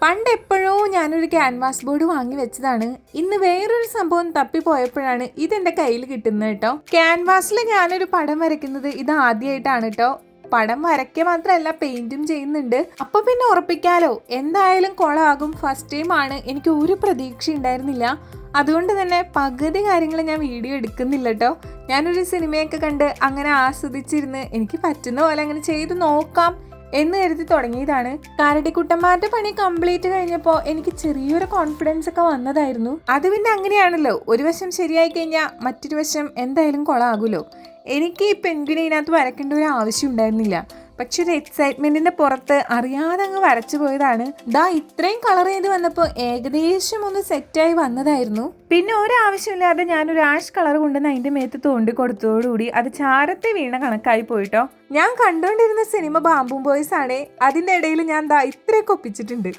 പണ്ട് എപ്പോഴോ ഞാനൊരു ക്യാൻവാസ് ബോർഡ് വാങ്ങി വെച്ചതാണ്. ഇന്ന് വേറൊരു സംഭവം തപ്പിപ്പോയപ്പോഴാണ് ഇതെന്റെ കയ്യിൽ കിട്ടുന്നത് കേട്ടോ. ക്യാൻവാസിൽ ഞാനൊരു പടം വരയ്ക്കുന്നത് ഇത് ആദ്യമായിട്ടാണ് കേട്ടോ. പടം വരയ്ക്കുക മാത്രമല്ല പെയിന്റും ചെയ്യുന്നുണ്ട്. അപ്പൊ പിന്നെ ഉറപ്പിക്കാലോ, എന്തായാലും കൊളാകും. ഫസ്റ്റ് ടൈം ആണ്, എനിക്ക് ഒരു പ്രതീക്ഷ ഉണ്ടായിരുന്നില്ല. അതുകൊണ്ട് തന്നെ പകുതി കാര്യങ്ങൾ ഞാൻ വീഡിയോ എടുക്കുന്നില്ല കേട്ടോ. ഞാനൊരു സിനിമയൊക്കെ കണ്ട് അങ്ങനെ ആസ്വദിച്ചിരുന്ന് എനിക്ക് പറ്റുന്ന പോലെ അങ്ങനെ ചെയ്ത് നോക്കാം എന്ന് കരുതി തുടങ്ങിയതാണ്. കരടിക്കുട്ടന്മാരുടെ പണി കംപ്ലീറ്റ് കഴിഞ്ഞപ്പോൾ എനിക്ക് ചെറിയൊരു കോൺഫിഡൻസ് ഒക്കെ വന്നതായിരുന്നു. അത് പിന്നെ അങ്ങനെയാണല്ലോ, ഒരു വശം ശരിയായി കഴിഞ്ഞാൽ മറ്റൊരു വശം എന്തായാലും കൊളാകുമല്ലോ. എനിക്ക് ഈ പെൻഗ്വിനെ ഇതിനകത്ത് വരയ്ക്കേണ്ട ഒരു ആവശ്യം ഉണ്ടായിരുന്നില്ല. പക്ഷെ ഒരു എക്സൈറ്റ്മെന്റിന്റെ പുറത്ത് അറിയാതെ അങ്ങ് വരച്ചു പോയതാണ്. ഇത്രയും കളർ ചെയ്ത് വന്നപ്പോൾ ഏകദേശം ഒന്ന് സെറ്റായി വന്നതായിരുന്നു. പിന്നെ ഒരാവശ്യമില്ലാതെ ഞാനൊരു ആഷ് കളർ കൊണ്ടുവന്ന് അതിന്റെ മേത്ത് തോണ്ടി കൊടുത്തതോടുകൂടി അത് ചാരത്തെ വീണ കണക്കായി പോയിട്ടോ. ഞാൻ കണ്ടുകൊണ്ടിരുന്ന സിനിമ ബാംബൂ ബോയ്സ് ആണ്. അതിന്റെ ഇടയിൽ ഞാൻ ഇത്രയൊക്കെ ഒപ്പിച്ചിട്ടുണ്ട്.